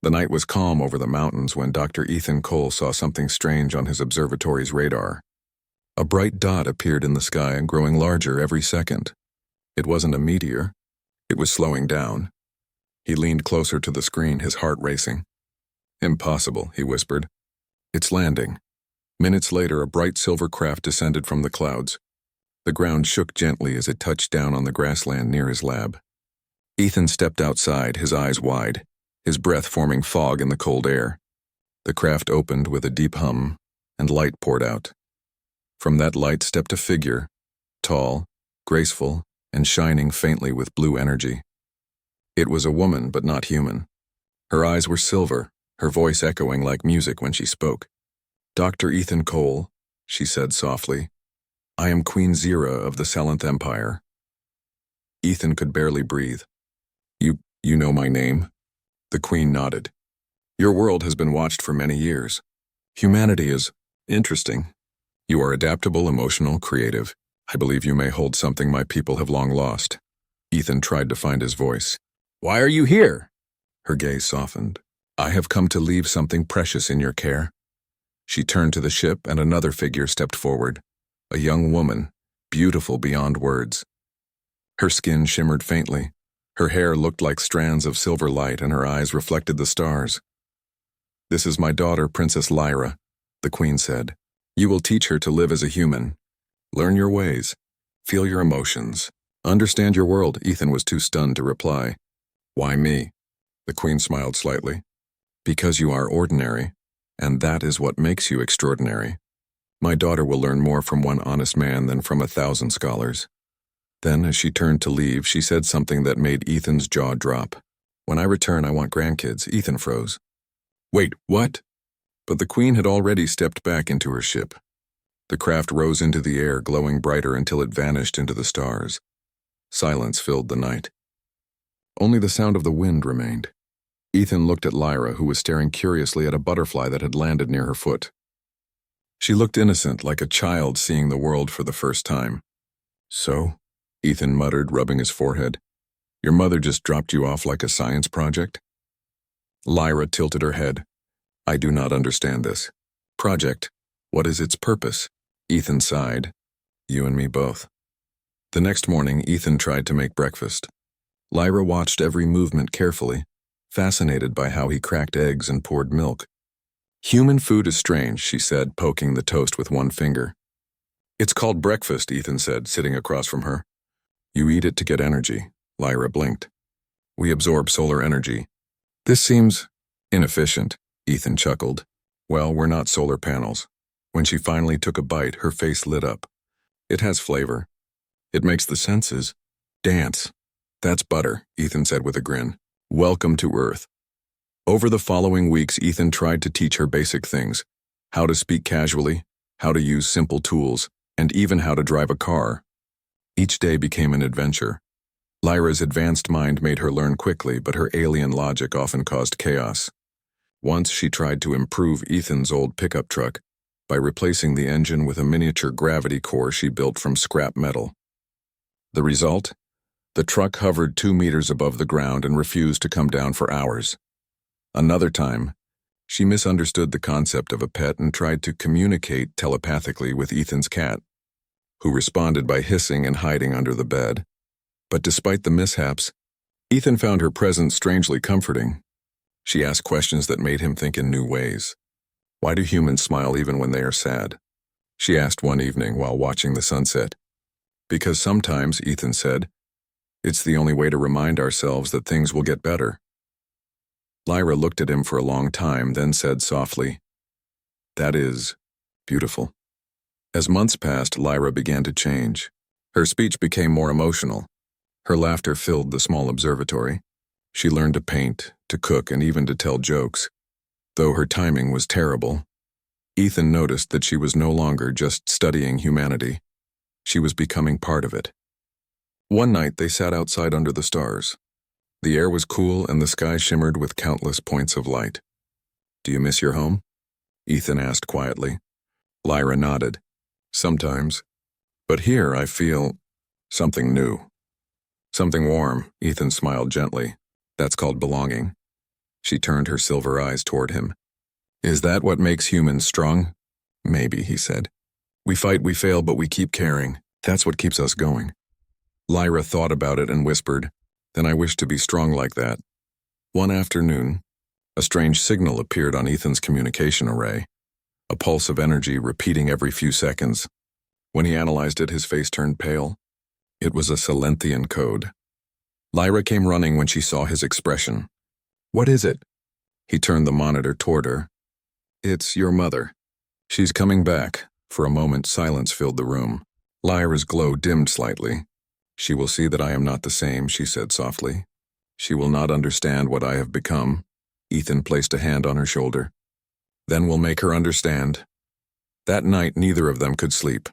The night was calm over the mountains when Dr. Ethan Cole saw something strange on his observatory's radar. A bright dot appeared in the sky, growing larger every second. It wasn't a meteor. It was slowing down. He leaned closer to the screen, his heart racing. "Impossible," he whispered. "It's landing." Minutes later, a bright silver craft descended from the clouds. The ground shook gently as it touched down on the grassland near his lab. Ethan stepped outside, his eyes wide, his breath forming fog in the cold air. The craft opened with a deep hum, and light poured out. From that light stepped a figure, tall, graceful, and shining faintly with blue energy. It was a woman, but not human. Her eyes were silver, her voice echoing like music when she spoke. "Dr. Ethan Cole," she said softly. "I am Queen Zira of the Selenth Empire." Ethan could barely breathe. You know my name?" The Queen nodded. "Your world has been watched for many years. Humanity is interesting. You are adaptable, emotional, creative. I believe you may hold something my people have long lost." Ethan tried to find his voice. "Why are you here?" Her gaze softened. "I have come to leave something precious in your care." She turned to the ship and another figure stepped forward. A young woman, beautiful beyond words. Her skin shimmered faintly. Her hair looked like strands of silver light and her eyes reflected the stars. "This is my daughter, Princess Lyra," the Queen said. "You will teach her to live as a human. Learn your ways. Feel your emotions. Understand your world." Ethan was too stunned to reply. "Why me?" The Queen smiled slightly. "Because you are ordinary, and that is what makes you extraordinary. My daughter will learn more from one honest man than from 1,000 scholars." Then, as she turned to leave, she said something that made Ethan's jaw drop. "When I return, I want grandkids." Ethan froze. "Wait, what?" But the Queen had already stepped back into her ship. The craft rose into the air, glowing brighter until it vanished into the stars. Silence filled the night. Only the sound of the wind remained. Ethan looked at Lyra, who was staring curiously at a butterfly that had landed near her foot. She looked innocent, like a child seeing the world for the first time. "So?" Ethan muttered, rubbing his forehead. "Your mother just dropped you off like a science project?" Lyra tilted her head. "I do not understand this. Project, what is its purpose?" Ethan sighed. "You and me both." The next morning, Ethan tried to make breakfast. Lyra watched every movement carefully, fascinated by how he cracked eggs and poured milk. "Human food is strange," she said, poking the toast with one finger. "It's called breakfast," Ethan said, sitting across from her. "You eat it to get energy." Lyra blinked. "We absorb solar energy." "This seems inefficient," Ethan chuckled. "Well, we're not solar panels." When she finally took a bite, her face lit up. "It has flavor. It makes the senses dance." "That's butter," Ethan said with a grin. "Welcome to Earth." Over the following weeks, Ethan tried to teach her basic things: how to speak casually, how to use simple tools, and even how to drive a car. Each day became an adventure. Lyra's advanced mind made her learn quickly, but her alien logic often caused chaos. Once she tried to improve Ethan's old pickup truck by replacing the engine with a miniature gravity core she built from scrap metal. The result? The truck hovered 2 meters above the ground and refused to come down for hours. Another time, she misunderstood the concept of a pet and tried to communicate telepathically with Ethan's cat, who responded by hissing and hiding under the bed. But despite the mishaps, Ethan found her presence strangely comforting. She asked questions that made him think in new ways. "Why do humans smile even when they are sad?" she asked one evening while watching the sunset. "Because sometimes," Ethan said, "it's the only way to remind ourselves that things will get better." Lyra looked at him for a long time, then said softly, "That is beautiful." As months passed, Lyra began to change. Her speech became more emotional. Her laughter filled the small observatory. She learned to paint, to cook, and even to tell jokes. Though her timing was terrible, Ethan noticed that she was no longer just studying humanity. She was becoming part of it. One night they sat outside under the stars. The air was cool and the sky shimmered with countless points of light. "Do you miss your home?" Ethan asked quietly. Lyra nodded. "Sometimes. But here I feel something new. Something warm." Ethan smiled gently. "That's called belonging." She turned her silver eyes toward him. Is that what makes humans strong? Maybe, he said. We fight, we fail, but we keep caring. That's what keeps us going. Lyra thought about it and whispered, then I wish to be strong like that. One afternoon, a strange signal appeared on Ethan's communication array, a pulse of energy repeating every few seconds. When he analyzed it, his face turned pale. It was a Silenthian code. Lyra came running when she saw his expression. What is it? He turned the monitor toward her. It's your mother. She's coming back. For a moment, silence filled the room. Lyra's glow dimmed slightly. She will see that I am not the same, she said softly. She will not understand what I have become. Ethan placed a hand on her shoulder. Then we'll make her understand. That night, neither of them could sleep.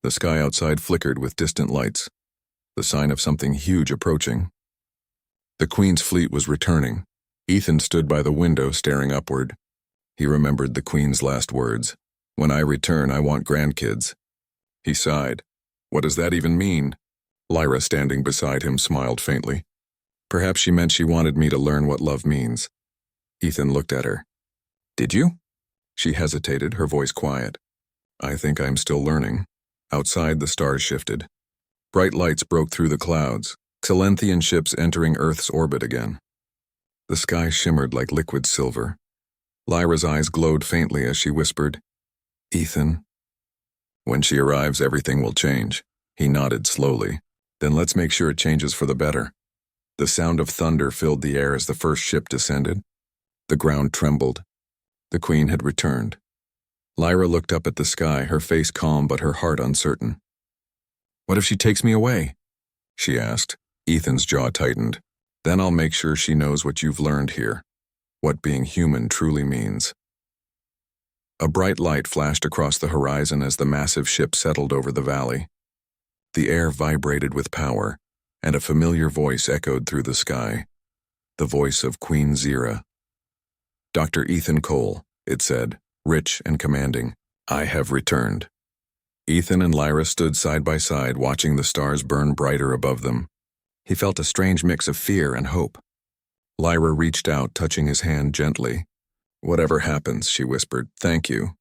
The sky outside flickered with distant lights, the sign of something huge approaching. The Queen's fleet was returning. Ethan stood by the window staring upward. He remembered the Queen's last words. When I return, I want grandkids. He sighed. What does that even mean? Lyra, standing beside him, smiled faintly. Perhaps she meant she wanted me to learn what love means. Ethan looked at her. Did you? She hesitated, her voice quiet. I think I'm still learning. Outside, the stars shifted. Bright lights broke through the clouds, Silenthian ships entering Earth's orbit again. The sky shimmered like liquid silver. Lyra's eyes glowed faintly as she whispered, Ethan. When she arrives, everything will change. He nodded slowly. Then let's make sure it changes for the better. The sound of thunder filled the air as the first ship descended. The ground trembled. The Queen had returned. Lyra looked up at the sky, her face calm but her heart uncertain. What if she takes me away? She asked. Ethan's jaw tightened. Then I'll make sure she knows what you've learned here, what being human truly means. A bright light flashed across the horizon as the massive ship settled over the valley. The air vibrated with power, and a familiar voice echoed through the sky, the voice of Queen Zira. Dr. Ethan Cole, it said, rich and commanding, I have returned. Ethan and Lyra stood side by side, watching the stars burn brighter above them. He felt a strange mix of fear and hope. Lyra reached out, touching his hand gently. Whatever happens, she whispered, thank you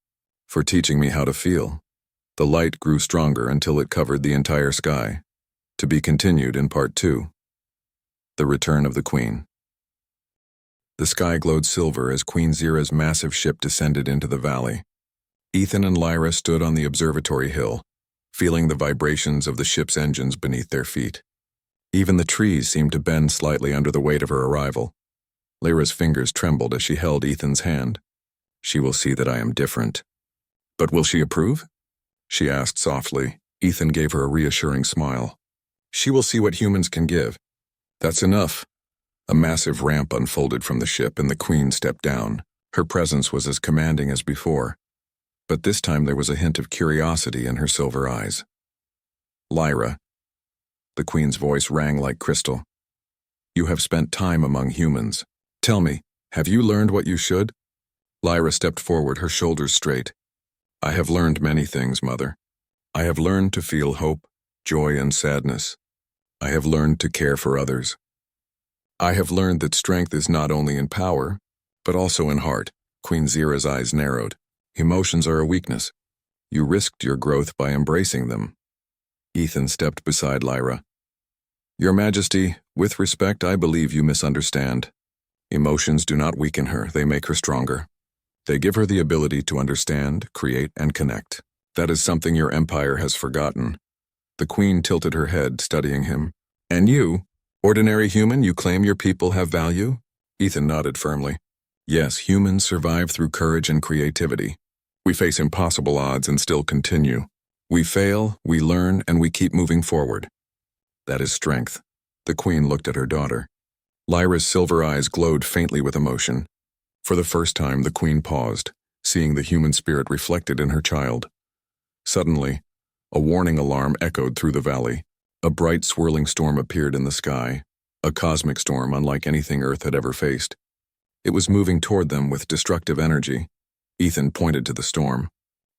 for teaching me how to feel. The light grew stronger until it covered the entire sky. To be continued in Part 2. The Return of the Queen. The sky glowed silver as Queen Zira's massive ship descended into the valley. Ethan and Lyra stood on the observatory hill, feeling the vibrations of the ship's engines beneath their feet. Even the trees seemed to bend slightly under the weight of her arrival. Lyra's fingers trembled as she held Ethan's hand. She will see that I am different. But will she approve? She asked softly. Ethan gave her a reassuring smile. She will see what humans can give. That's enough. A massive ramp unfolded from the ship and the Queen stepped down. Her presence was as commanding as before, but this time there was a hint of curiosity in her silver eyes. Lyra. The Queen's voice rang like crystal. You have spent time among humans. Tell me, have you learned what you should? Lyra stepped forward, her shoulders straight. I have learned many things, Mother. I have learned to feel hope, joy, and sadness. I have learned to care for others. I have learned that strength is not only in power, but also in heart. Queen Zira's eyes narrowed. Emotions are a weakness. You risked your growth by embracing them. Ethan stepped beside Lyra. Your Majesty, with respect, I believe you misunderstand. Emotions do not weaken her, they make her stronger. They give her the ability to understand, create, and connect. That is something your empire has forgotten. The Queen tilted her head, studying him. And you, ordinary human, you claim your people have value? Ethan nodded firmly. Yes, humans survive through courage and creativity. We face impossible odds and still continue. We fail, we learn, and we keep moving forward. That is strength. The Queen looked at her daughter. Lyra's silver eyes glowed faintly with emotion. For the first time, the Queen paused, seeing the human spirit reflected in her child. Suddenly, a warning alarm echoed through the valley. A bright swirling storm appeared in the sky, a cosmic storm unlike anything Earth had ever faced. It was moving toward them with destructive energy. Ethan pointed to the storm.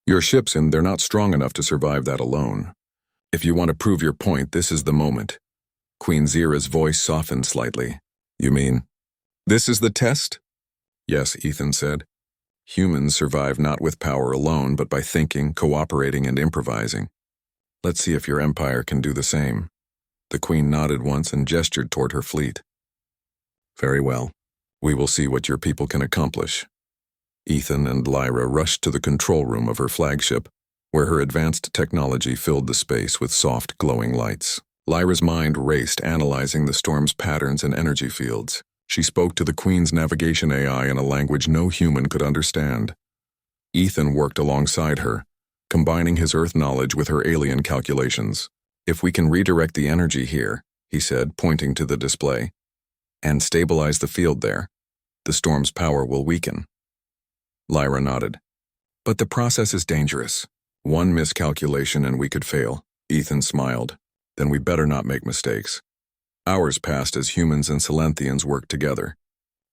Your ships, and they're not strong enough to survive that alone. If you want to prove your point, this is the moment. Queen Zira's voice softened slightly. You mean? This is the test? Yes, Ethan said. Humans survive not with power alone, but by thinking, cooperating, and improvising. Let's see if your empire can do the same. The Queen nodded once and gestured toward her fleet. Very well. We will see what your people can accomplish. Ethan and Lyra rushed to the control room of her flagship, where her advanced technology filled the space with soft, glowing lights. Lyra's mind raced, analyzing the storm's patterns and energy fields. She spoke to the Queen's navigation AI in a language no human could understand. Ethan worked alongside her, combining his Earth knowledge with her alien calculations. If we can redirect the energy here, he said, pointing to the display, and stabilize the field there, the storm's power will weaken. Lyra nodded. But the process is dangerous. One miscalculation and we could fail. Ethan smiled. Then we better not make mistakes. Hours passed as humans and Silenthians worked together.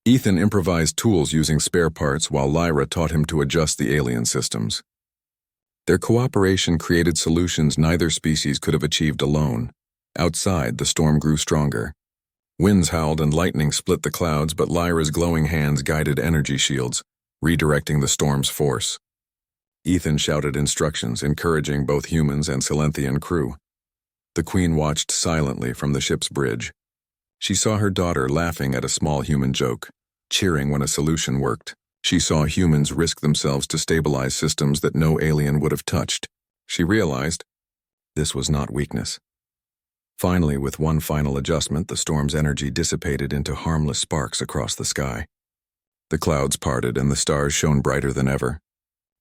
Ethan improvised tools using spare parts while Lyra taught him to adjust the alien systems. Their cooperation created solutions neither species could have achieved alone. Outside, the storm grew stronger. Winds howled and lightning split the clouds, but Lyra's glowing hands guided energy shields, redirecting the storm's force. Ethan shouted instructions, encouraging both humans and Silenthian crew. The Queen watched silently from the ship's bridge. She saw her daughter laughing at a small human joke, cheering when a solution worked. She saw humans risk themselves to stabilize systems that no alien would have touched. She realized this was not weakness. Finally, with one final adjustment, the storm's energy dissipated into harmless sparks across the sky. The clouds parted and the stars shone brighter than ever.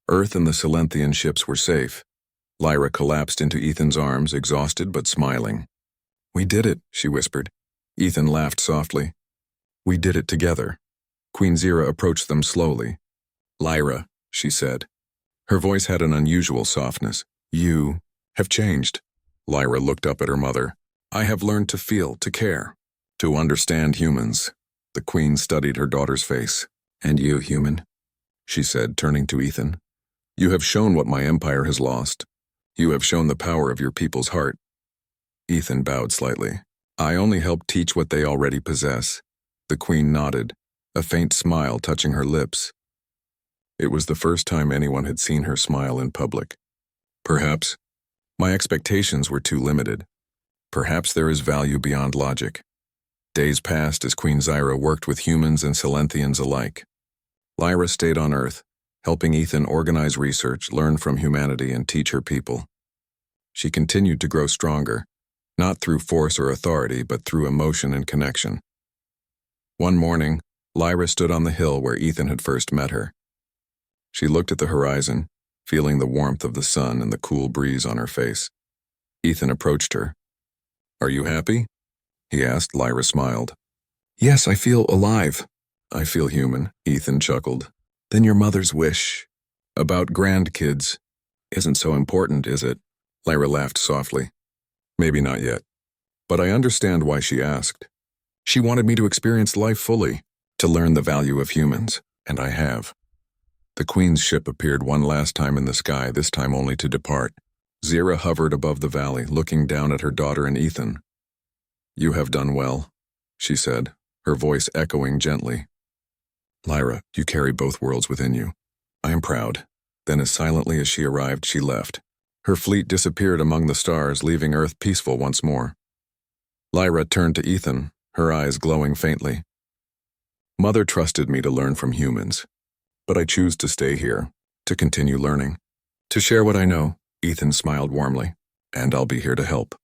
Earth and the Silenthian ships were safe. Lyra collapsed into Ethan's arms, exhausted but smiling. We did it, she whispered. Ethan laughed softly. We did it together. Queen Zira approached them slowly. Lyra, she said. Her voice had an unusual softness. You have changed. Lyra looked up at her mother. I have learned to feel, to care, to understand humans. The Queen studied her daughter's face. And you, human, she said, turning to Ethan. You have shown what my empire has lost. You have shown the power of your people's heart. Ethan bowed slightly. I only help teach what they already possess. The Queen nodded, a faint smile touching her lips. It was the first time anyone had seen her smile in public. Perhaps my expectations were too limited. Perhaps there is value beyond logic. Days passed as Queen Zira worked with humans and Silenthians alike. Lyra stayed on Earth, helping Ethan organize research, learn from humanity, and teach her people. She continued to grow stronger, not through force or authority, but through emotion and connection. One morning, Lyra stood on the hill where Ethan had first met her. She looked at the horizon, feeling the warmth of the sun and the cool breeze on her face. Ethan approached her. Are you happy? He asked. Lyra smiled. Yes, I feel alive. I feel human, Ethan chuckled. Then your mother's wish about grandkids isn't so important, is it? Lyra laughed softly. Maybe not yet. But I understand why she asked. She wanted me to experience life fully, to learn the value of humans, and I have. The Queen's ship appeared one last time in the sky, this time only to depart. Zira hovered above the valley, looking down at her daughter and Ethan. You have done well, she said, her voice echoing gently. Lyra, you carry both worlds within you. I am proud. Then as silently as she arrived, she left. Her fleet disappeared among the stars, leaving Earth peaceful once more. Lyra turned to Ethan, her eyes glowing faintly. Mother trusted me to learn from humans, but I choose to stay here, to continue learning. To share what I know, Ethan smiled warmly, and I'll be here to help.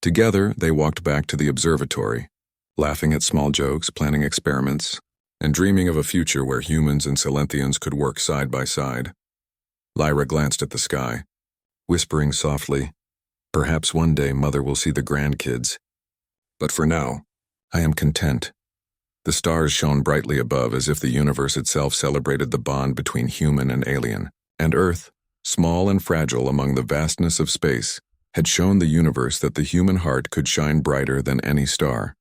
Together, they walked back to the observatory, laughing at small jokes, planning experiments, and dreaming of a future where humans and Silenthians could work side by side. Lyra glanced at the sky, whispering softly, perhaps one day Mother will see the grandkids. But for now, I am content. The stars shone brightly above as if the universe itself celebrated the bond between human and alien, and Earth, small and fragile among the vastness of space, had shown the universe that the human heart could shine brighter than any star.